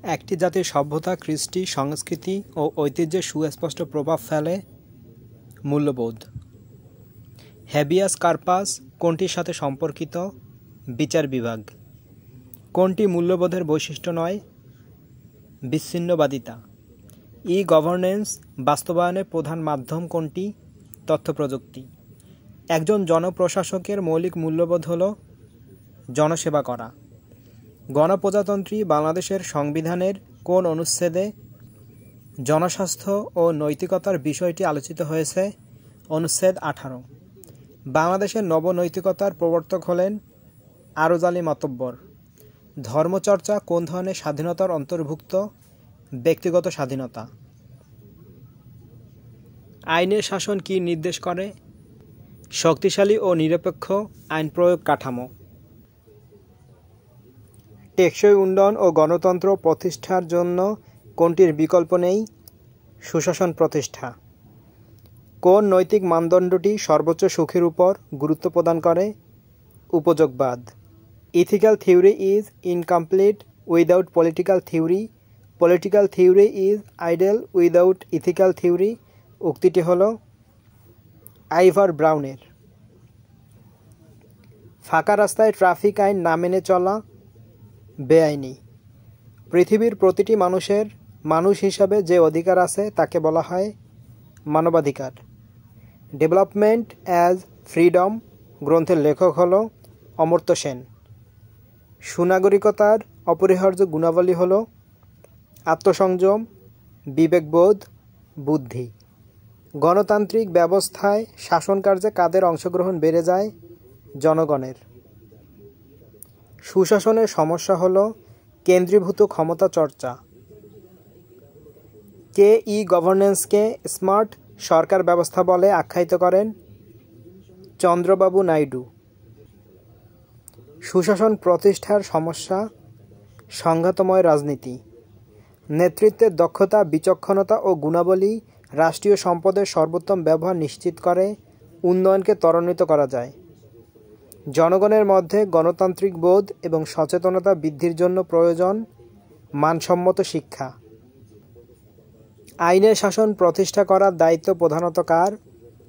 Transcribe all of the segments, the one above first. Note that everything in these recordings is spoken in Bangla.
একটি জাতির সভ্যতা, কৃষ্টি, সংস্কৃতি ও ঐতিহ্যে সুস্পষ্ট প্রভাব ফেলে মূল্যবোধ। হ্যাবিয়াস কর্পাস কোনটির সাথে সম্পর্কিত? বিচার বিভাগ। কোনটি মূল্যবোধের বৈশিষ্ট্য নয়? বিচ্ছিন্নবাদিতা। ই গভর্নেন্স বাস্তবায়নের প্রধান মাধ্যম কোনটি? তথ্য প্রযুক্তি। একজন জনপ্রশাসকের মৌলিক মূল্যবোধ হল জনসেবা করা। গণপ্রজাতন্ত্রী বাংলাদেশের সংবিধানের কোন অনুচ্ছেদে জনস্বাস্থ্য ও নৈতিকতার বিষয়টি আলোচিত হয়েছে? অনুচ্ছেদ 18। বাংলাদেশের নবনৈতিকতার প্রবর্তক হলেন আরজালি মাতব্বর। ধর্মচর্চা কোন ধরনের স্বাধীনতার অন্তর্ভুক্ত? ব্যক্তিগত স্বাধীনতা। আইনের শাসন কি নির্দেশ করে? শক্তিশালী ও নিরপেক্ষ আইন প্রয়োগ কাঠামো। টেকসই উন্নয়ন ও গণতন্ত্র প্রতিষ্ঠার জন্য কোনটির বিকল্প নেই? সুশাসন প্রতিষ্ঠা। কোন নৈতিক মানদণ্ডটি সর্বোচ্চ সুখের উপর গুরুত্ব প্রদান করে? উপযোগবাদ। Ethical theory is incomplete without political theory, political theory is idle without ethical theory উক্তিটি হল আইভার ব্রাউনের। ফাঁকা রাস্তায় ট্রাফিক আইন না মেনে চলা বেআইনি। পৃথিবীর প্রতিটি মানুষের মানুষ হিসাবে যে অধিকার আছে তাকে বলা হয় মানবাধিকার। ডেভেলপমেন্ট অ্যাজ ফ্রিডম গ্রন্থের লেখক হল অমর্ত্য সেন। সুনাগরিকতার অপরিহার্য গুণাবলী হল আত্মসংযম, বিবেকবোধ, বুদ্ধি। গণতান্ত্রিক ব্যবস্থায় শাসনকার্যে কাদের অংশগ্রহণ বেড়ে যায়? জনগণের। সুশাসনের সমস্যা হল কেন্দ্রীভূত ক্ষমতা চর্চা। কে ই গভর্নেন্সকে স্মার্ট সরকার ব্যবস্থা বলে আখ্যায়িত করেন? চন্দ্রবাবু নাইডু। সুশাসন প্রতিষ্ঠার সমস্যা সংঘাতময় রাজনীতি। নেতৃত্বের দক্ষতা, বিচক্ষণতা ও গুণাবলী রাষ্ট্রীয় সম্পদের সর্বোত্তম ব্যবহার নিশ্চিত করে উন্নয়নকে ত্বরান্বিত করা যায়। জনগণের মধ্যে গণতান্ত্রিক বোধ এবং সচেতনতা বৃদ্ধির জন্য প্রয়োজন মানসম্মত শিক্ষা। আইনের শাসন প্রতিষ্ঠা করার দায়িত্ব প্রধানত কার?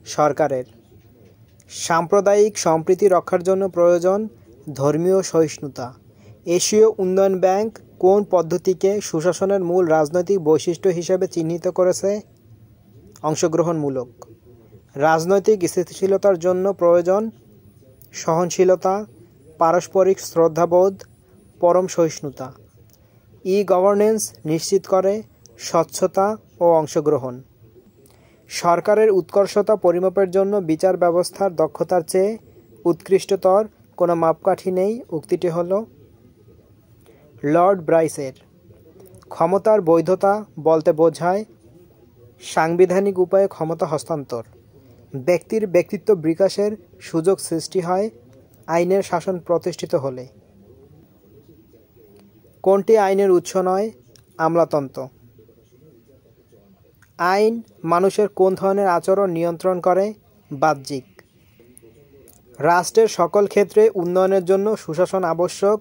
সরকারের। সাম্প্রদায়িক সম্প্রীতি রক্ষার জন্য প্রয়োজন ধর্মীয় সহিষ্ণুতা। এশীয় উন্নয়ন ব্যাংক কোন পদ্ধতিকে সুশাসনের মূল রাজনৈতিক বৈশিষ্ট্য হিসেবে চিহ্নিত করেছে? অংশগ্রহণমূলক। রাজনৈতিক স্থিতিশীলতার জন্য প্রয়োজন সহনশীলতা, পারস্পরিক শ্রদ্ধাবোধ, পরম সহিষ্ণুতা। ই গভর্নেন্স নিশ্চিত করে স্বচ্ছতা ও অংশগ্রহণ। সরকারের উৎকর্ষতা পরিমাপের জন্য বিচার ব্যবস্থার দক্ষতার চেয়ে উৎকৃষ্টতর কোনো মাপকাঠি নেই উক্তিটি হল লর্ড ব্রাইসের। ক্ষমতার বৈধতা বলতে বোঝায় সাংবিধানিক উপায়ে ক্ষমতা হস্তান্তর। ব্যক্তির ব্যক্তিত্ব বিকাশের সুযোগ সৃষ্টি হয় আইনের শাসন প্রতিষ্ঠিত হলে। কোনটি আইনের উৎস নয়? আমলাতন্ত্র। আইন মানুষের কোন ধরনের আচরণ নিয়ন্ত্রণ করে? বাহ্যিক। রাষ্ট্রের সকল ক্ষেত্রে উন্নয়নের জন্য সুশাসন আবশ্যক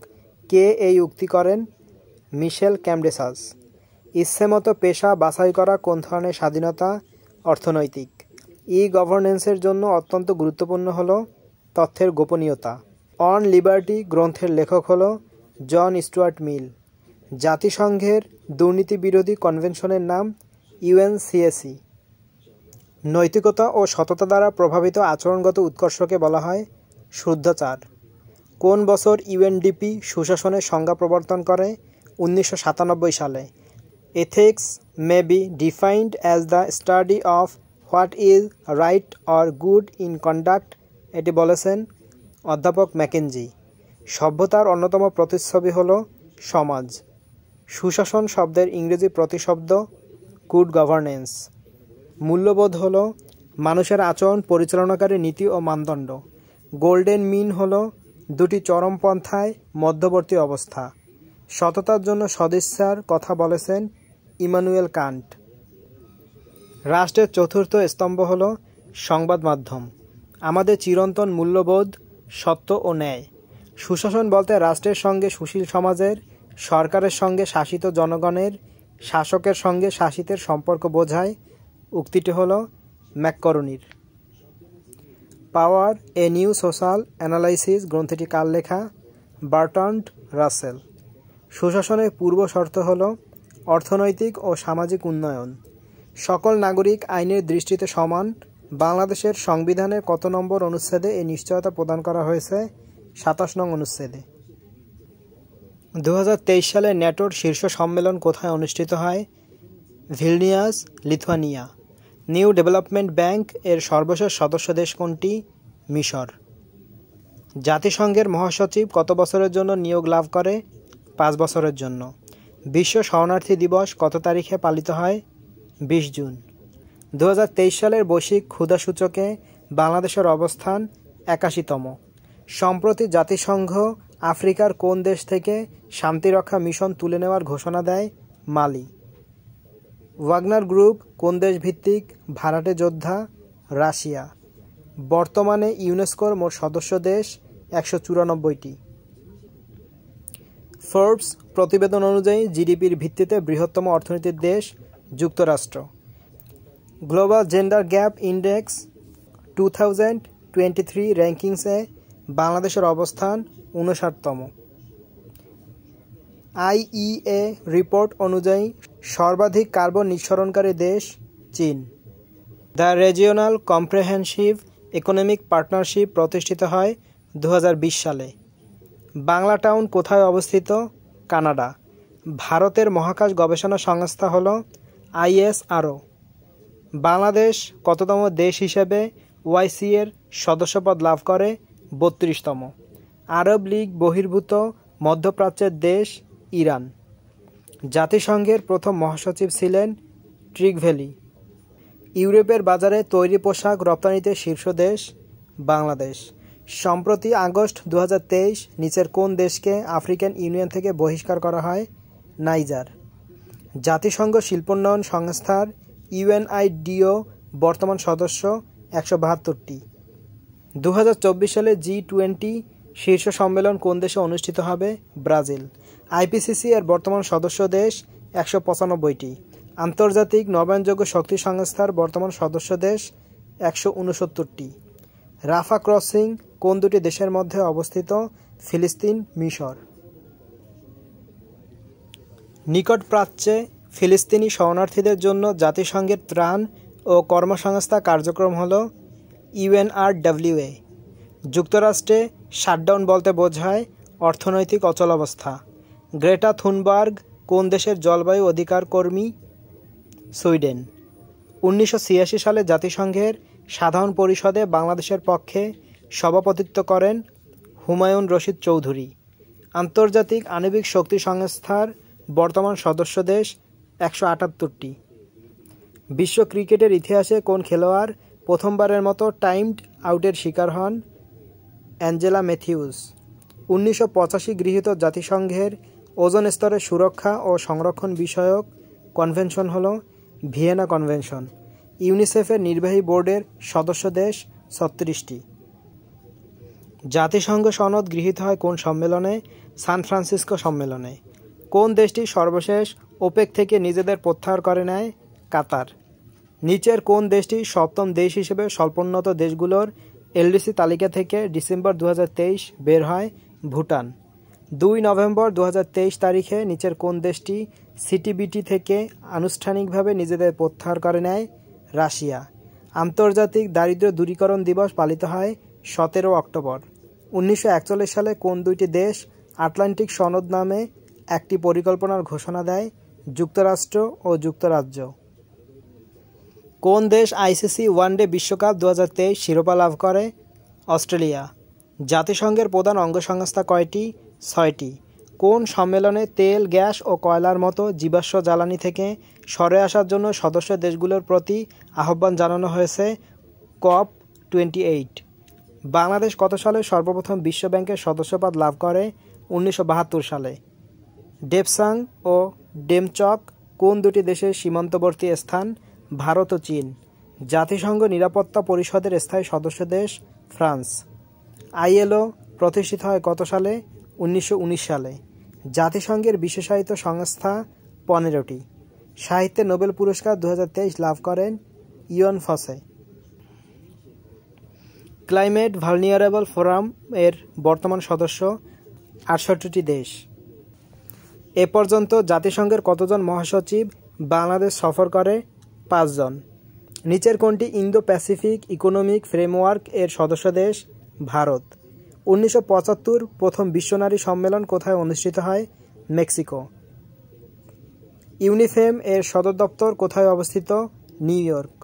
কে এই উক্তি করেন? মিশেল ক্যামডেসাস। ইচ্ছেমতো পেশা বাছাই করা কোন ধরনের স্বাধীনতা? অর্থনৈতিক। ই গভর্নেন্সের জন্য অত্যন্ত গুরুত্বপূর্ণ হল তথ্যের গোপনীয়তা। অন লিবার্টি গ্রন্থের লেখক হল জন স্টুয়ার্ট মিল। জাতিসংঘের দুর্নীতি বিরোধী কনভেনশনের নাম ইউএনসিএসি। নৈতিকতা ও সততা দ্বারা প্রভাবিত আচরণগত উৎকর্ষকে বলা হয় শুদ্ধাচার। কোন বছর ইউএনডিপি সুশাসনের সংজ্ঞা প্রবর্তন করে? 1997 সালে। Ethics may be defined as the study of what is right or good in conduct এটি বলেছেন অধ্যাপক ম্যাকেঞ্জি। সভ্যতার অন্যতম প্রতিচ্ছবি হল সমাজ। সুশাসন শব্দের ইংরেজি প্রতিশব্দ গুড গভর্নেন্স। মূল্যবোধ হল মানুষের আচরণ পরিচালনাকারী নীতি ও মানদণ্ড। গোল্ডেন মিন হল দুটি চরমপন্থায় মধ্যবর্তী অবস্থা। সততার জন্য সদিচ্ছার কথা বলেছেন ইমানুয়েল কান্ট। রাষ্ট্রের চতুর্থ স্তম্ভ হল সংবাদ মাধ্যম। আমাদের চিরন্তন মূল্যবোধ সত্য ও ন্যায়। সুশাসন বলতে রাষ্ট্রের সঙ্গে সুশীল সমাজের সরকারের সঙ্গে শাসিত জনগণের শাসকের সঙ্গে শাসিতের সম্পর্ক বোঝায়। উক্তিটি হল ম্যাককরনির। পাওয়ার এ নিউ সোশ্যাল অ্যানালাইসিস গ্রন্থটি কার লেখা? বার্ট্রান্ড রাসেল। সুশাসনের পূর্ব শর্ত হল অর্থনৈতিক ও সামাজিক উন্নয়ন। সকল নাগরিক আইনের দৃষ্টিতে সমান। বাংলাদেশের সংবিধানের কত নম্বর অনুচ্ছেদে এই নিশ্চয়তা প্রদান করা হয়েছে? ২৭ নং অনুচ্ছেদে। ২০২৩ সালে ন্যাটোর শীর্ষ সম্মেলন কোথায় অনুষ্ঠিত হয়? Vilnius, Lithuania. New development bank এর সর্বশেষ সদস্য দেশ কোনটি? মিশর। জাতিসংঘের মহাসচিব কত বছরের জন্য নিয়োগ লাভ করে? ৫ বছরের জন্য। বিশ্ব শরণার্থী দিবস কত তারিখে পালিত হয়? ২০ জুন। ২০২৩ সালের বৈশ্বিক ক্ষুধা সূচকে বাংলাদেশের অবস্থান ৮১তম। সম্প্রতি জাতিসংঘ আফ্রিকার কোন দেশ থেকে শান্তিরক্ষা মিশন তুলে নেওয়ার ঘোষণা দেয়? মালি। ওয়াগনার গ্রুপ কোন দেশ ভিত্তিক ভাড়াটে যোদ্ধা? রাশিয়া। বর্তমানে ইউনেস্কোর মোট সদস্য দেশ ১৯৪টি। ফোর্বস প্রতিবেদন অনুযায়ী জিডিপির ভিত্তিতে বৃহত্তম অর্থনীতির দেশ যুক্তরাষ্ট্র। গ্লোবাল জেন্ডার গ্যাপ ইন্ডেক্স 2023 র্যাঙ্কিংসে বাংলাদেশের অবস্থান ৫৯তম। আইইএ রিপোর্ট অনুযায়ী সর্বাধিক কার্বন নিঃসরণকারী দেশ চীন। The regional comprehensive economic partnership প্রতিষ্ঠিত হয় ২০২০ সালে। বাংলা টাউন কোথায় অবস্থিত? কানাডা। ভারতের মহাকাশ গবেষণা সংস্থা হল ISRO। বাংলাদেশ কততম দেশ হিসেবে OIC এর সদস্যপদ লাভ করে? ৩২তম। আরব লীগ বহির্ভূত মধ্যপ্রাচ্যের দেশ ইরান। জাতিসংঘের প্রথম মহাসচিব ছিলেন ট্রিগভ্যালি। ইউরোপের বাজারে তৈরি পোশাক রপ্তানিতে শীর্ষ দেশ বাংলাদেশ। সম্প্রতি আগস্ট ২০২৩ নিচের কোন দেশকে আফ্রিকান ইউনিয়ন থেকে বহিষ্কার করা হয়? নাইজার। জাতিসংঘ শিল্পোন্নয়ন সংস্থার UNIDO বর্তমান সদস্য ১৭২টি। ২০২৪ সালে G20 শীর্ষ সম্মেলন কোন দেশে অনুষ্ঠিত হবে? ব্রাজিল। IPCC এর বর্তমান সদস্য দেশ ১৯৫টি। আন্তর্জাতিক নবায়নযোগ্য শক্তি সংস্থার বর্তমান সদস্য দেশ ১৬৯টি। রাফা ক্রসিং কোন দুটি দেশের মধ্যে অবস্থিত? ফিলিস্তিন, মিশর। নিকট প্রাচ্যে ফিলিস্তিনি শরণার্থীদের জন্য জাতিসংঘের ত্রাণ ও কর্মসংস্থা কার্যক্রম হল UNRWA। যুক্তরাষ্ট্রে শাটডাউন বলতে বোঝায় অর্থনৈতিক অচলাবস্থা। গ্রেটা থুনবার্গ কোন দেশের জলবায়ু অধিকার কর্মী? সুইডেন। ১৯৮৬ সালে জাতিসংঘের সাধারণ পরিষদে বাংলাদেশের পক্ষে সভাপতিত্ব করেন হুমায়ুন রশিদ চৌধুরী। আন্তর্জাতিক আণবিক শক্তি সংস্থার বর্তমান সদস্য দেশ ১৭৮টি। বিশ্ব ক্রিকেটের ইতিহাসে কোন খেলোয়াড় প্রথমবারের মতো টাইমড আউটের শিকার হন? Angela Matthews. ১৯৮৫ গৃহীত জাতিসংঘের ওজোন স্তরের সুরক্ষা ও সংরক্ষণ বিষয়ক কনভেনশন হল ভিয়েনা কনভেনশন। ইউনিসেফের নির্বাহী বোর্ডের সদস্য দেশ ৩৬টি। জাতিসংঘ সনদ গৃহীত হয় কোন সম্মেলনে? সান ফ্রান্সিসকো সম্মেলনে। কোন দেশটি সর্বশেষ ওপেক থেকে নিজেদের প্রত্যাহার করে নেয়? কাতার। নিচের কোন দেশটি সপ্তম দেশ হিসেবে স্বল্পোন্নত দেশগুলোর LDC তালিকা থেকে ডিসেম্বর ২০২৩ বের হয়? ভুটান। ২ নভেম্বর ২০২৩ তারিখে নিচের কোন দেশটি CTBT থেকে আনুষ্ঠানিকভাবে নিজেদের প্রত্যাহার করে নেয়? রাশিয়া। আন্তর্জাতিক দারিদ্র্য দূরীকরণ দিবস পালিত হয় ১৭ অক্টোবর। ১৯৪১ সালে কোন দুইটি দেশ আটলান্টিক সনদ নামে একটি পরিকল্পনার ঘোষণা দেয়? যুক্তরাষ্ট্র ও যুক্তরাজ্য। কোন দেশ ICC ওয়ানডে বিশ্বকাপ ২০২৩ শিরোপা লাভ করে? অস্ট্রেলিয়া। জাতিসংঘের প্রধান অঙ্গসংস্থা কয়টি? ৬টি। কোন সম্মেলনে তেল, গ্যাস ও কয়লার মতো জীবাশ্ম জ্বালানি থেকে সরে আসার জন্য সদস্য দেশগুলোর প্রতি আহ্বান জানানো হয়েছে? COP28। বাংলাদেশ কত সালে সর্বপ্রথম বিশ্বব্যাংকের সদস্যপদ লাভ করে? ১৯৭২ সালে। ডেপসাং ও ডেমচক কোন দুটি দেশের সীমান্তবর্তী স্থান? ভারত ও চীন। জাতিসংঘ নিরাপত্তা পরিষদের স্থায়ী সদস্য দেশ ফ্রান্স। ILO প্রতিষ্ঠিত হয় কত সালে? ১৯১৯ সালে। জাতিসংঘের বিশেষায়িত সংস্থা 15টি। সাহিত্যে নোবেল পুরস্কার 2023 লাভ করেন ইয়ন ফসে। ক্লাইমেট ভালনিয়ারেবল ফোরাম এর বর্তমান সদস্য 68টি দেশ। এ পর্যন্ত জাতিসংঘের কতজন মহাসচিব বাংলাদেশ সফর করে? 5 জন। নিচের কোনটি ইন্দো প্যাসিফিক ইকোনমিক ফ্রেমওয়ার্ক এর সদস্য দেশ? ভারত। 1975 প্রথম বিশ্ব নারী সম্মেলন কোথায় অনুষ্ঠিত হয়? মেক্সিকো। ইউনিফেম এর সদর দপ্তর কোথায় অবস্থিত? New York.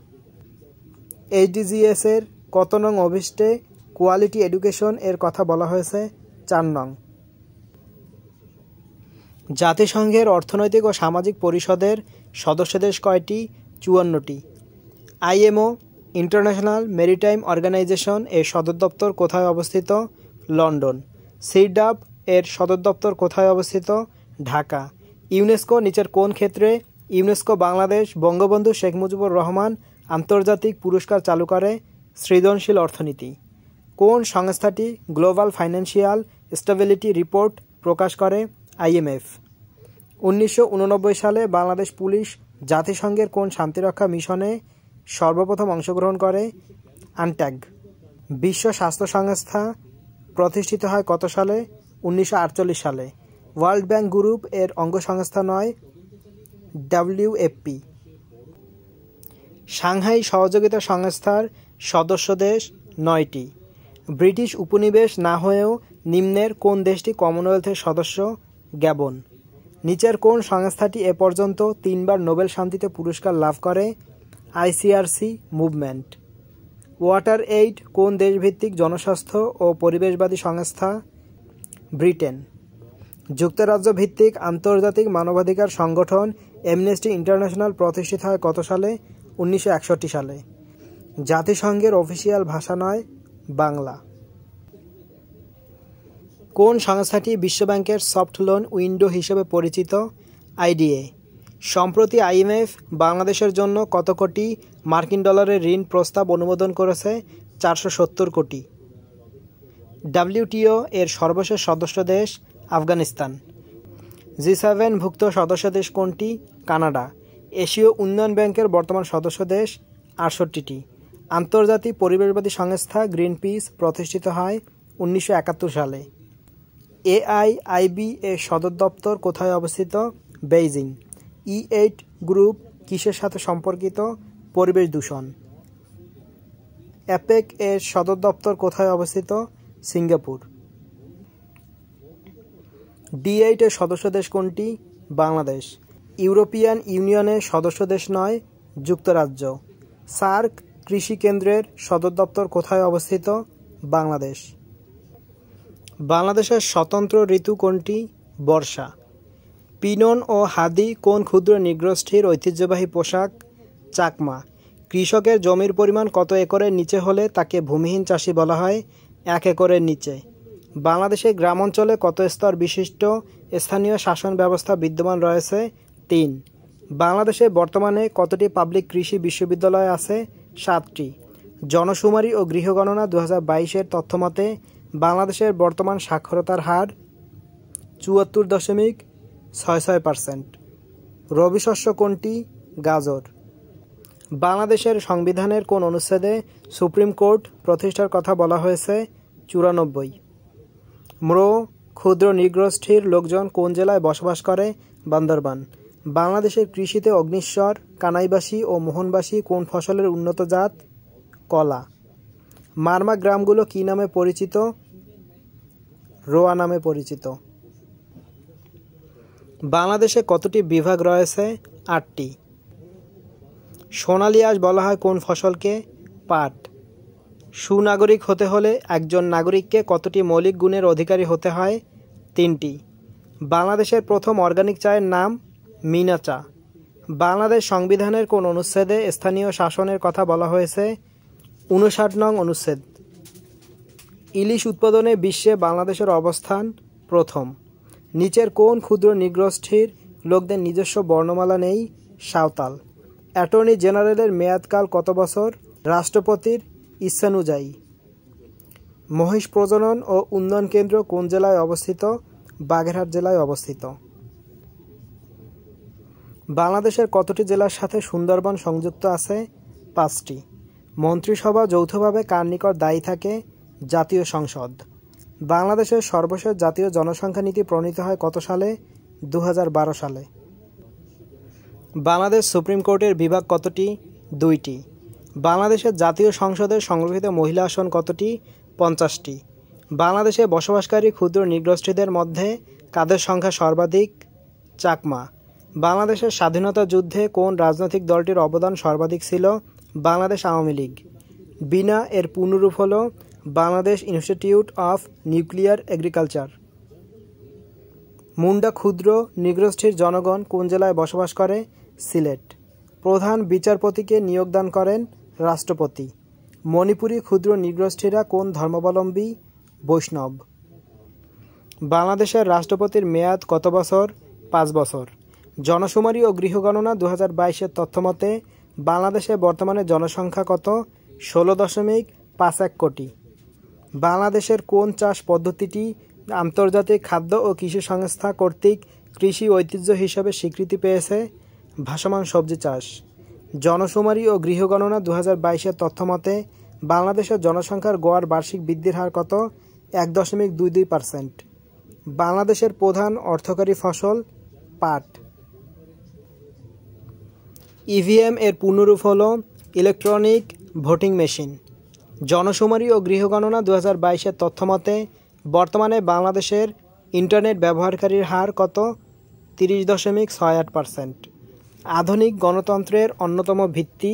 এইচডিজিএস এর কত নং অভিষ্টে কোয়ালিটি এডুকেশন এর কথা বলা হয়েছে? 4 নং। জাতিসংঘের অর্থনৈতিক ও সামাজিক পরিষদের সদস্য দেশ কয়টি? 54টি। আইএমও ইন্টারন্যাশনাল মেরিটাইম অর্গানাইজেশন এর সদর দপ্তর কোথায় অবস্থিত? লন্ডন। সিডাপ এর সদর দপ্তর কোথায় অবস্থিত? ঢাকা। ইউনেস্কো নিচের কোন ক্ষেত্রে ইউনেস্কো বাংলাদেশ বঙ্গবন্ধু শেখ মুজিবুর রহমান আন্তর্জাতিক পুরস্কার চালু করে? সৃজনশীল অর্থনীতি। কোন সংস্থাটি গ্লোবাল ফাইন্যান্সিয়াল স্টেবিলিটি রিপোর্ট প্রকাশ করে? আইএমএফ। 1989 সালে বাংলাদেশ পুলিশ জাতিসংঘের কোন শান্তিরক্ষা মিশনে সর্বপ্রথম অংশগ্রহণ করে? আনট্যাগ। বিশ্ব স্বাস্থ্য সংস্থা প্রতিষ্ঠিত হয় কত সালে? 1948 সালে। ওয়ার্ল্ড ব্যাংক গ্রুপ এর অঙ্গসংস্থা নয়? WFP। সাংহাই সহযোগিতা সংস্থার সদস্য দেশ 9টি। ব্রিটিশ উপনিবেশ না হয়েও নিম্নের কোন দেশটি কমনওয়েলথের সদস্য? গ্যাবন। নিচের কোন সংস্থাটি এ পর্যন্ত 3 বার নোবেল শান্তিতে পুরস্কার লাভ করে? ICRC movement. ওয়াটার এইড কোন দেশভিত্তিক জনস্বাস্থ্য ও পরিবেশবাদী সংস্থা? ব্রিটেন। যুক্তরাজ্য ভিত্তিক আন্তর্জাতিক মানবাধিকার সংগঠন অ্যামনেস্টি ইন্টারন্যাশনাল প্রতিষ্ঠিত হয় কত সালে? 1961 সালে। জাতিসংঘের অফিসিয়াল ভাষা নয়? বাংলা। কোন সংস্থাটি বিশ্বব্যাংকের সফট লোন উইন্ডো হিসেবে পরিচিত? IDA। সম্প্রতি IMF বাংলাদেশের জন্য কত কোটি মার্কিন ডলারের ঋণ প্রস্তাব অনুমোদন করেছে? 470 কোটি। WTO এর সর্বশেষ সদস্য দেশ? আফগানিস্তান। G7 ভুক্ত সদস্য দেশ কোনটি? কানাডা। এশীয় উন্নয়ন ব্যাংকের বর্তমান সদস্য দেশ? 68টি। আন্তর্জাতিক পরিবেশবাদী সংস্থা গ্রিনপিস প্রতিষ্ঠিত হয় 1971 সালে। AIIB এর সদর দপ্তর কোথায় অবস্থিত? বেইজিং। E8 গ্রুপ কিসের সাথে সম্পর্কিত? পরিবেশ দূষণ। অ্যাপেক এর সদর দপ্তর কোথায় অবস্থিত? সিঙ্গাপুর। D8 এর সদস্য দেশ কোনটি? বাংলাদেশ। ইউরোপিয়ান ইউনিয়নের সদস্য দেশ নয়? যুক্তরাজ্য। সার্ক কৃষি কেন্দ্রের সদর দপ্তর কোথায় অবস্থিত? বাংলাদেশ। বাংলাদেশের স্বতন্ত্র ঋতু কোনটি? বর্ষা। পিনন ও হাদি কোন ক্ষুদ্র নৃগোষ্ঠীর ঐতিহ্যবাহী পোশাক? চাকমা। কৃষকের জমির পরিমাণ কত একরের নিচে হলে তাকে ভূমিহীন চাষি বলা হয়? 1 একরের নিচে। বাংলাদেশের গ্রামাঞ্চলে কত স্তর বিশিষ্ট স্থানীয় শাসন ব্যবস্থা বিদ্যমান রয়েছে? 3। বাংলাদেশে বর্তমানে কতটি পাবলিক কৃষি বিশ্ববিদ্যালয় আছে? 7টি। জনশুমারি ও গৃহগণনা 2022-এর তথ্যমতে বাংলাদেশের বর্তমান সাক্ষরতার হার 74.66%। রবি শস্য কোনটি? গাজর। বাংলাদেশের সংবিধানের কোন অনুচ্ছেদে সুপ্রিম কোর্ট প্রতিষ্ঠার কথা বলা হয়েছে? 94। ক্ষুদ্র নৃগোষ্ঠীর লোকজন কোন জেলায় বসবাস করে? বান্দরবান। বাংলাদেশের কৃষিতে অগ্নিশ্বর, কানাইবাসী ও মোহনবাসী কোন ফসলের উন্নত জাত? কলা। মারমা গ্রামগুলো কী নামে পরিচিত? রোয়া নামে পরিচিত। বাংলাদেশে কতটি বিভাগ রয়েছে? 8টি। সোনালী আঁশ বলা হয় কোন ফসলকে? পাট। সুনাগরিক হতে হলে একজন নাগরিককে কতটি মৌলিক গুণের অধিকারী হতে হয়? 3টি। বাংলাদেশের প্রথম অর্গানিক চায়ের নাম? মিনা চা। বাংলাদেশ সংবিধানের কোন অনুচ্ছেদে স্থানীয় শাসনের কথা বলা হয়েছে? 59 নং অনুচ্ছেদ। ইলিশ উৎপাদনে বিশ্বে বাংলাদেশের অবস্থান প্রথম। নিচের কোন ক্ষুদ্র নৃগোষ্ঠীর লোকদের নিজস্ব বর্ণমালা নেই? সাঁওতাল। অ্যাটর্নি জেনারেলের মেয়াদকাল কত বছর? রাষ্ট্রপতির ইচ্ছানুযায়ী। মহিষ প্রজনন ও উন্নয়ন কেন্দ্র কোন জেলায় অবস্থিত? বাগেরহাট জেলায় অবস্থিত। বাংলাদেশের কতটি জেলার সাথে সুন্দরবন সংযুক্ত আছে? 5টি। মন্ত্রিসভা যৌথভাবে কার নিকট দায়ী থাকে? জাতীয় সংসদ। বাংলাদেশের সর্বশেষ জাতীয় জনসংখ্যা নীতি প্রণীত হয় কত সালে? 2012 সালে। বাংলাদেশ সুপ্রিম কোর্টের বিভাগ কতটি? 2টি। বাংলাদেশের জাতীয় সংসদের সংরক্ষিত মহিলা আসন কতটি? 50টি। বাংলাদেশে বসবাসকারী ক্ষুদ্র নৃগোষ্ঠীদের মধ্যে কাদের সংখ্যা সর্বাধিক? চাকমা। বাংলাদেশের স্বাধীনতা যুদ্ধে কোন রাজনৈতিক দলটির অবদান সর্বাধিক ছিল? বাংলাদেশ আওয়ামী লীগ। বিনা এর পূর্ণরূপ হল Bangladesh institute of nuclear agriculture. Munda ক্ষুদ্র নৃগোষ্ঠীর জনগণ কোন জেলায় বসবাস করে? সিলেট। প্রধান বিচারপতিকে নিয়োগদান করেন রাষ্ট্রপতি। মণিপুরী ক্ষুদ্র নৃগোষ্ঠীরা কোন ধর্মাবলম্বী? বৈষ্ণব। বাংলাদেশের রাষ্ট্রপতির মেয়াদ কত বছর? 5 বছর। জনশুমারি ও গৃহগণনা 2022-এর তথ্যমতে বাংলাদেশে বর্তমানে জনসংখ্যা কত? 16.51 কোটি। বাংলাদেশের কোন চাষ পদ্ধতিটি আন্তর্জাতিক খাদ্য ও কৃষি সংস্থা কর্তৃক কৃষি ঐতিহ্য হিসেবে স্বীকৃতি পেয়েছে? ভাসমান সবজি চাষ। জনশুমারি ও গৃহগণনা 2022-এর তথ্যমতে বাংলাদেশের জনসংখ্যার গড় বার্ষিক বৃদ্ধির হার কত? 1.22%। বাংলাদেশের প্রধান অর্থকরী ফসল পাট। ইভিএম এর পূর্ণরূপ হল ইলেকট্রনিক ভোটিং মেশিন। জনশুমারি ও গৃহগণনা 2022-এর তথ্যমতে বর্তমানে বাংলাদেশের ইন্টারনেট ব্যবহারকারীর হার কত? 30.68%। আধুনিক গণতন্ত্রের অন্যতম ভিত্তি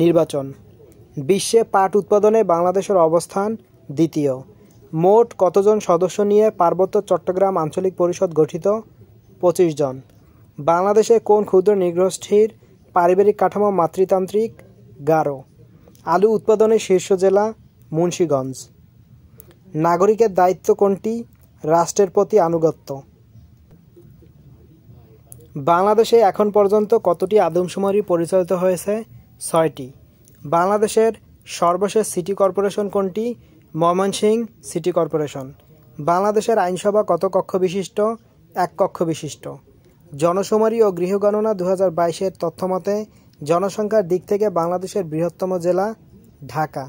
নির্বাচন। বিশ্বে পাট উৎপাদনে বাংলাদেশের অবস্থান দ্বিতীয়। মোট কতজন সদস্য নিয়ে পার্বত্য চট্টগ্রাম আঞ্চলিক পরিষদ গঠিত? 25 জন। বাংলাদেশে কোন ক্ষুদ্র নৃগোষ্ঠীর পারিবারিক কাঠামো মাতৃতান্ত্রিক? গারো। আলু উৎপাদনের শীর্ষ জেলা? মুন্সিগঞ্জ। নাগরিকের দায়িত্ব কোনটি? রাষ্ট্রের প্রতি আনুগত্য। বাংলাদেশে এখন পর্যন্ত কতটি আদমশুমারি পরিচালিত হয়েছে? 6টি। বাংলাদেশের সর্বশেষ সিটি কর্পোরেশন কোনটি? Mymensingh city corporation. বাংলাদেশের আইনসভা কত কক্ষ বিশিষ্ট? 1 কক্ষ বিশিষ্ট। জনশুমারি ও গৃহগণনা 2022-এর তথ্যমতে জনসংখ্যার দিক থেকে বাংলাদেশের বৃহত্তম জেলা ঢাকা।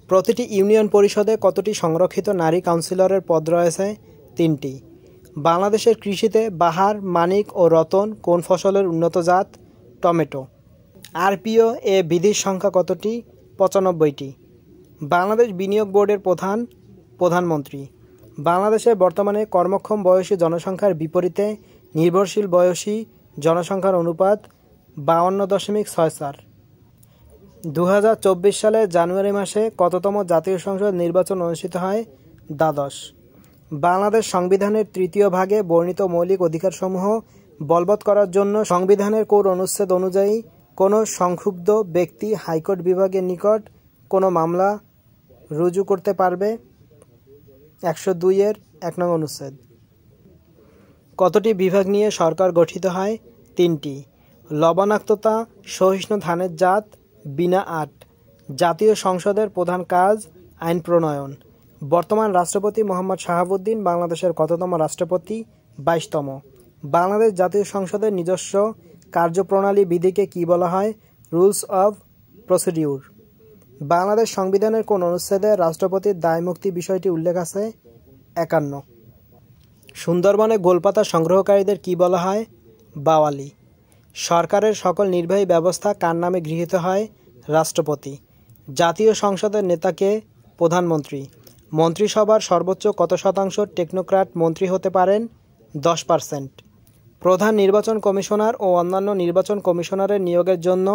প্রতিটি ইউনিয়ন পরিষদে কতটি সংরক্ষিত নারী কাউন্সিলরের পদ রয়েছে? 3টি। বাংলাদেশের কৃষিতে বাহার, মানিক ও রতন কোন ফসলের উন্নত জাত? টমেটো। আরপিও এ বিধির সংখ্যা কতটি? 95টি। বাংলাদেশ বিনিয়োগ বোর্ডের প্রধানমন্ত্রী। বাংলাদেশে বর্তমানে কর্মক্ষম বয়সী জনসংখ্যার বিপরীতে নির্ভরশীল বয়সী জনসংখ্যার অনুপাত 52.64। 2024 সালের জানুয়ারি মাসে কততম জাতীয় সংসদ নির্বাচন অনুষ্ঠিত হয়? দ্বাদশ। বাংলাদেশ সংবিধানের 3য় ভাগে বর্ণিত মৌলিক অধিকারসমূহ বলবৎ করার জন্য সংবিধানের কোন অনুচ্ছেদ অনুযায়ী কোনো সংক্ষুব্ধ ব্যক্তি হাইকোর্ট বিভাগের নিকট কোনো মামলা রুজু করতে পারবে? 102-এর 1 নং অনুচ্ছেদ। কতটি বিভাগ নিয়ে সরকার গঠিত হয়? 3টি। লবণাক্ততা সহিষ্ণু ধানের জাত? বিনা 8। জাতীয় সংসদের প্রধান কাজ আইন প্রণয়ন। বর্তমান রাষ্ট্রপতি মোহাম্মদ শাহাবুদ্দিন বাংলাদেশের কততম রাষ্ট্রপতি? 22তম। বাংলাদেশ জাতীয় সংসদের নিজস্ব কার্যপ্রণালী বিধিকে কি বলা হয়? Rules of procedure. বাংলাদেশ সংবিধানের কোন অনুচ্ছেদে রাষ্ট্রপতির দায়মুক্তি বিষয়টি উল্লেখ আছে? 51। সুন্দরবনে গোলপাতা সংগ্রহকারীদের কি বলা হয়? বাওয়ালি। সরকারের সকল নির্বাহী ব্যবস্থা কার নামে গৃহীত হয়? রাষ্ট্রপতি। জাতীয় সংসদের নেতাকে? প্রধানমন্ত্রী। মন্ত্রিসভার সর্বোচ্চ কত শতাংশ টেকনোক্র্যাট মন্ত্রী হতে পারেন? 10%। প্রধান নির্বাচন কমিশনার ও অন্যান্য নির্বাচন কমিশনারের নিয়োগের জন্য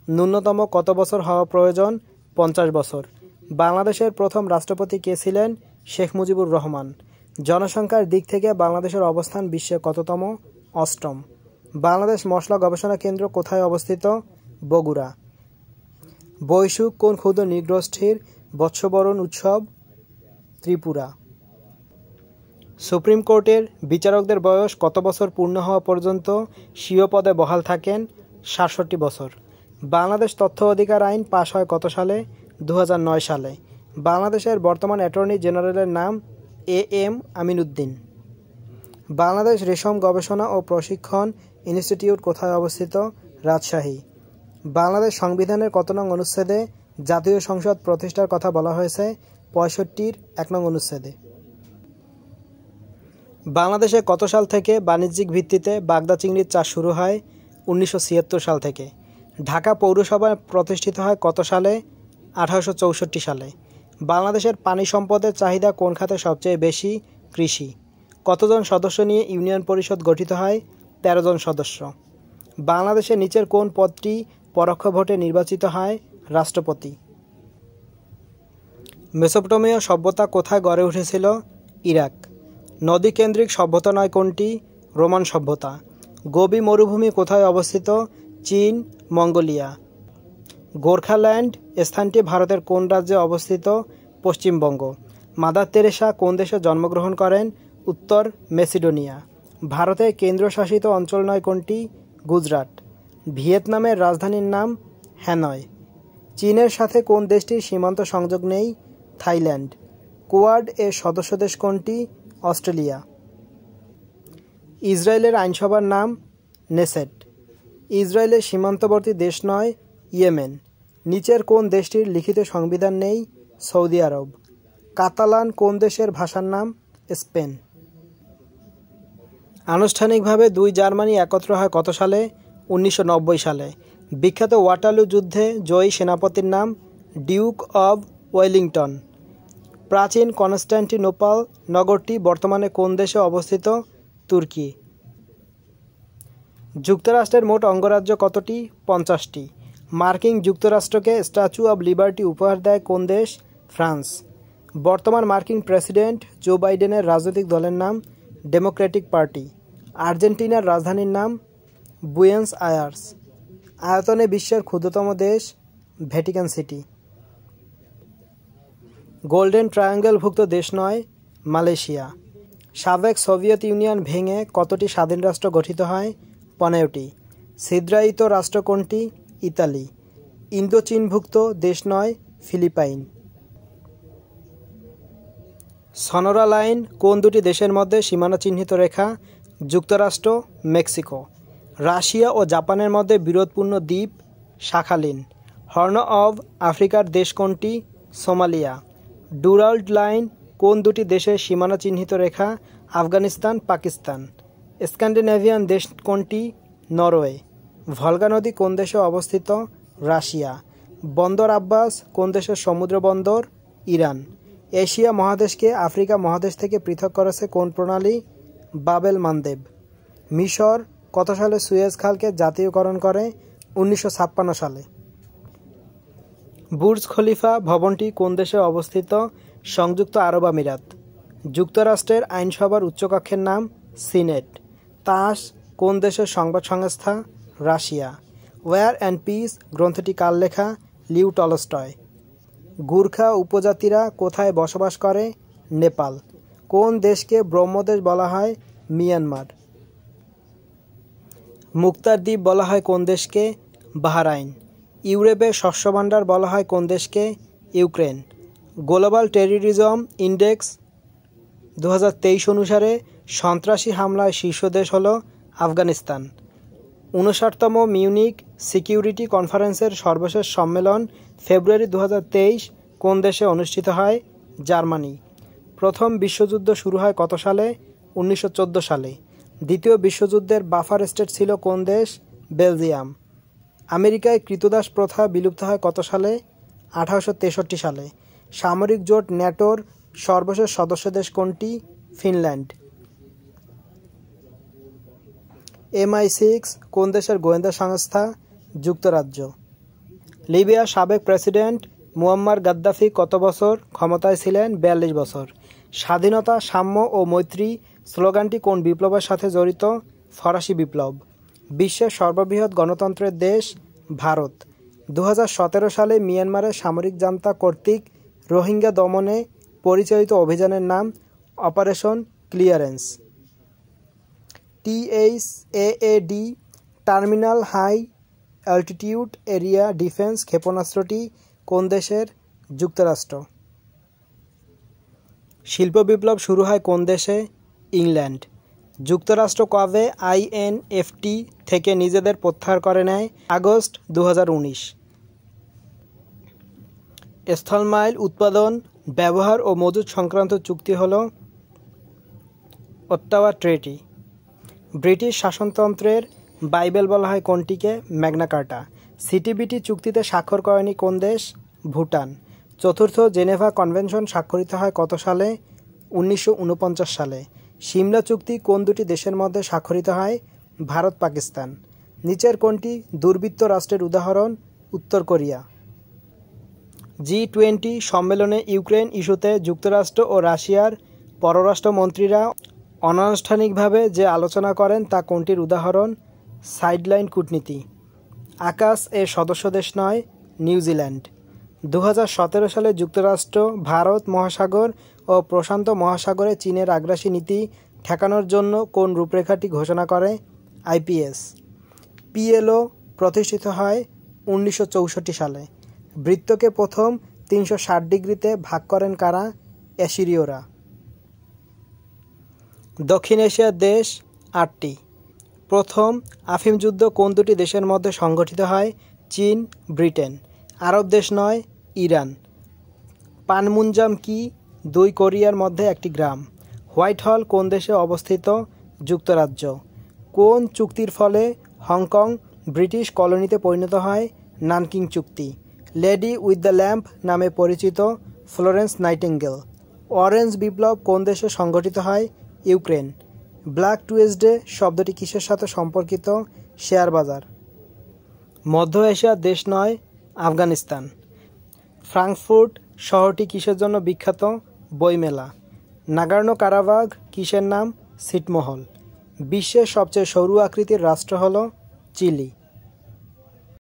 ন্যূনতম কত বছর হওয়া প্রয়োজন? 50 বছর। বাংলাদেশের প্রথম রাষ্ট্রপতি কে ছিলেন? শেখ মুজিবুর রহমান। জনসংখ্যার দিক থেকে বাংলাদেশের অবস্থান বিশ্বে কততম? 8ম। বাংলাদেশ মশলা গবেষণা কেন্দ্র কোথায় অবস্থিত? বগুড়া। বৈশুক কোন ক্ষুদ্র নৃগোষ্ঠীর বৎসবরণ উৎসব? ত্রিপুরা। সুপ্রিম কোর্টের বিচারকদের বয়স কত বছর পূর্ণ হওয়া পর্যন্ত স্বীয় পদে বহাল থাকেন? 67 বছর। বাংলাদেশ তথ্য অধিকার আইন পাশ হয় কত সালে? 2009 সালে। বাংলাদেশের বর্তমান অ্যাটর্নি জেনারেলের নাম? এ.এম. আমিন উদ্দিন। বাংলাদেশ রেশম গবেষণা ও প্রশিক্ষণ ইনস্টিটিউট কোথায় অবস্থিত? রাজশাহী। বাংলাদেশ সংবিধানের কত নং অনুচ্ছেদে জাতীয় সংসদ প্রতিষ্ঠার কথা বলা হয়েছে? ৬৫-র ১ নং অনুচ্ছেদে। বাংলাদেশে কত সাল থেকে বাণিজ্যিক ভিত্তিতে বাগদা চিংড়ির চাষ শুরু হয়? ১৯৭৬ সাল থেকে। ঢাকা পৌরসভা প্রতিষ্ঠিত হয় কত সালে? ১৮৬৪ সালে। বাংলাদেশের পানি সম্পদের চাহিদা কোন খাতে সবচেয়ে বেশি? কৃষি। কতজন সদস্য নিয়ে ইউনিয়ন পরিষদ গঠিত হয়? ১৩ জন সদস্য। বাংলাদেশের নিচের কোন পদটি পরোক্ষ ভোটে নির্বাচিত হয়? রাষ্ট্রপতি। মেসোপটেমীয় সভ্যতা কোথায় গড়ে উঠেছিল? ইরাক। নদীকেন্দ্রিক সভ্যতা নয় কোনটি? রোমান সভ্যতা। গোবি মরুভূমি কোথায় অবস্থিত? চীন, মঙ্গোলিয়া। গোর্খাল্যান্ড স্থানটি ভারতের কোন রাজ্যে অবস্থিত? পশ্চিমবঙ্গ। মাদার তেরেসা কোন দেশে জন্মগ্রহণ করেন? উত্তর মেসিডোনিয়া। ভারতের কেন্দ্রশাসিত অঞ্চল নয় কোনটি? গুজরাট। ভিয়েতনামের রাজধানীর নাম হ্যানয়। চীনের সাথে কোন দেশটির সীমান্ত সংযোগ নেই? থাইল্যান্ড। কোয়াড এর সদস্য দেশ কোনটি? অস্ট্রেলিয়া। ইসরায়েলের আইনসভার নাম নেসেট। ইসরায়েলের সীমান্তবর্তী দেশ নয় ইয়েমেন। নিচের কোন দেশটির লিখিত সংবিধান নেই? সৌদি আরব। কাতালান কোন দেশের ভাষার নাম? স্পেন। আনুষ্ঠানিকভাবে দুই জার্মানি একত্র হয় কত সালে? ১৯৯০ সালে। বিখ্যাত ওয়াটারলু যুদ্ধে জয়ী সেনাপতির নাম? Duke of Wellington. প্রাচীন কনস্ট্যান্টিনোপল নগরটি বর্তমানে কোন দেশে অবস্থিত? তুর্কি। যুক্তরাষ্ট্রের মোট অঙ্গরাজ্য কতটি? ৫০টি। মার্কিন যুক্তরাষ্ট্রকে স্ট্যাচু অব লিবার্টি উপহার দেয় কোন দেশ? ফ্রান্স। বর্তমান মার্কিন প্রেসিডেন্ট জো বাইডেনের রাজনৈতিক দলের নাম? Democratic party. আর্জেন্টিনার রাজধানীর নাম? বুয়েন্স আয়ার্স। আয়তনে বিশ্বের ক্ষুদ্রতম দেশ? Vatican city. গোল্ডেন ট্রায়াঙ্গলভুক্ত দেশ নয় মালয়েশিয়া। সাবেক সোভিয়েত ইউনিয়ন ভেঙে কতটি স্বাধীন রাষ্ট্র গঠিত হয়? ১৫টি। ছিদ্রায়িত রাষ্ট্র কোনটি? ইতালি। ইন্দোচীনভুক্ত দেশ নয় ফিলিপাইন। সনোরা লাইন কোন দুটি দেশের মধ্যে সীমানা চিহ্নিত রেখা? যুক্তরাষ্ট্র, মেক্সিকো। রাশিয়া ও জাপানের মধ্যে বিরোধপূর্ণ দ্বীপ? শাখালিন। হর্ন অব আফ্রিকার দেশ কোনটি? সোমালিয়া। ডুরাল্ড লাইন কোন দুটি দেশের সীমানা চিহ্নিত রেখা? আফগানিস্তান, পাকিস্তান। স্ক্যান্ডিনেভিয়ান দেশ কোনটি? নরওয়ে। ভলগা নদী কোন দেশে অবস্থিত? রাশিয়া। বন্দর আব্বাস কোন দেশের সমুদ্র বন্দর? ইরান। এশিয়া মহাদেশকে আফ্রিকা মহাদেশ থেকে পৃথক করেছে কোন প্রণালী? Bab el Mandeb. মিশর কত সালে সুয়েজ খালকে জাতীয়করণ করে? ১৯৫৬ সালে। বুর্জ খলিফা ভবনটি কোন দেশে অবস্থিত? সংযুক্ত আরব আমিরাত। যুক্তরাষ্ট্রের আইনসভার উচ্চকক্ষের নাম? সিনেট। তাস কোন দেশের সংবাদ সংস্থা? রাশিয়া। ওয়ার অ্যান্ড পিস গ্রন্থটি কার লেখা? Liu Tolstoy. গুর্খা উপজাতিরা কোথায় বসবাস করে? নেপাল। কোন দেশকে ব্রহ্মদেশ বলা হয়? মিয়ানমার। মুক্তার দ্বীপ বলা হয় কোন দেশকে? বাহরাইন। ইউরোপের শস্যভাণ্ডার বলা হয় কোন দেশকে? ইউক্রেন। গ্লোবাল টেররিজম ইন্ডেক্স ২০২৩ অনুসারে সন্ত্রাসী হামলায় শীর্ষ দেশ হল আফগানিস্তান। ৫৯তম মিউনিক সিকিউরিটি কনফারেন্সের সর্বশেষ সম্মেলন ফেব্রুয়ারি ২০২৩ কোন দেশে অনুষ্ঠিত হয়? জার্মানি। প্রথম বিশ্বযুদ্ধ শুরু হয় কত সালে? ১৯১৪ সালে। দ্বিতীয় বিশ্বযুদ্ধের বাফার স্টেট ছিল কোন দেশ? বেলজিয়াম। আমেরিকায় ক্রীতদাস প্রথা বিলুপ্ত হয় কত সালে? ১৮৬৩ সালে। সামরিক জোট ন্যাটোর সর্বশেষ সদস্য দেশ কোনটি? ফিনল্যান্ড। MI6 কোন দেশের গোয়েন্দা সংস্থা? যুক্তরাজ্য। লিবিয়ার সাবেক প্রেসিডেন্ট মুয়াম্মার গাদ্দাফি কত বছর ক্ষমতায় ছিলেন? ৪২ বছর। স্বাধীনতা, সাম্য ও মৈত্রী স্লোগানটি কোন বিপ্লবের সাথে জড়িত? ফরাসি বিপ্লব। বিশ্বের সর্ববৃহৎ গণতন্ত্রের দেশ? ভারত। ২০১৭ সালে মিয়ানমারের সামরিক জান্তা কর্তৃক রোহিঙ্গা দমনে পরিচালিত অভিযানের নাম operation clearance. THAAD terminal high altitude area defence ক্ষেপণাস্ত্রটি কোন দেশের? যুক্তরাষ্ট্র। শিল্প বিপ্লব শুরু হয় কোন দেশে? ইংল্যান্ড। যুক্তরাষ্ট্র কবে INFT থেকে নিজেদের প্রত্যাহার করে নেয়? আগস্ট 2019। স্থলমাইল উৎপাদন, ব্যবহার ও মজুত সংক্রান্ত চুক্তি হল অত্টাওয়া ট্রিটি। ব্রিটিশ শাসনতন্ত্রের বাইবেল বলা হয় কোনটিকে? ম্যাগনা কার্টা। সিটিবিটি চুক্তিতে স্বাক্ষর করেনি কোন দেশ? ভুটান। চতুর্থ জেনেভা কনভেনশন স্বাক্ষরিত হয় কত সালে? 1949 সালে। সিমলা চুক্তি কোন দুটি দেশের মধ্যে স্বাক্ষরিত হয়? ভারত পাকিস্তান। নিচের কোনটি দুর্বৃত্ত রাষ্ট্রের উদাহরণ? উত্তর কোরিয়া। G20 সম্মেলনে ইউক্রেন ইস্যুতে যুক্তরাষ্ট্র ও রাশিয়ার পররাষ্ট্রমন্ত্রীরা অনানুষ্ঠানিকভাবে যে আলোচনা করেন তা কোনটির উদাহরণ? সাইডলাইন কূটনীতি। আকাশ এর সদস্য দেশ নয়? নিউজিল্যান্ড। 2017 সালে যুক্তরাষ্ট্র ভারত মহাসাগর ও প্রশান্ত মহাসাগরে চীনের আগ্রাসী নীতি ঠেকানোর জন্য কোন রূপরেখাটি ঘোষণা করে? IPS। PLO প্রতিষ্ঠিত হয় 1964 সালে। বৃত্তকে প্রথম 360 ডিগ্রিতে ভাগ করেন কারা? অ্যাসিরীয়রা। দক্ষিণ এশিয়ার দেশ 8টি। প্রথম আফিম যুদ্ধ কোন দুটি দেশের মধ্যে সংঘটিত হয়? চীন, ব্রিটেন। আরব দেশ নয়? ইরান। পানমুনজাম কি? 2 কোরিয়ার মধ্যে একটি গ্রাম। হোয়াইট হল কোন দেশে অবস্থিত? যুক্তরাজ্য। কোন চুক্তির ফলে হংকং ব্রিটিশ কলোনিতে পরিণত হয়? নানকিং চুক্তি। লেডি উইথ দ্য ল্যাম্প নামে পরিচিত ফ্লোরেন্স নাইটিঙ্গেল। অরেঞ্জ বিপ্লব কোন দেশে সংঘটিত হয়? ইউক্রেন। ব্ল্যাক টুয়েসডে শব্দটি কিসের সাথে সম্পর্কিত? শেয়ার বাজার। মধ্য এশিয়ার দেশ নয়? আফগানিস্তান। ফ্রাঙ্কফুর্ট শহরটি কিসের জন্য বিখ্যাত? বইমেলা। নাগোর্নো কারাবাখ কিসের নাম? ছিটমহল। বিশ্বের সবচেয়ে সরু আকৃতির রাষ্ট্র হল চিলি।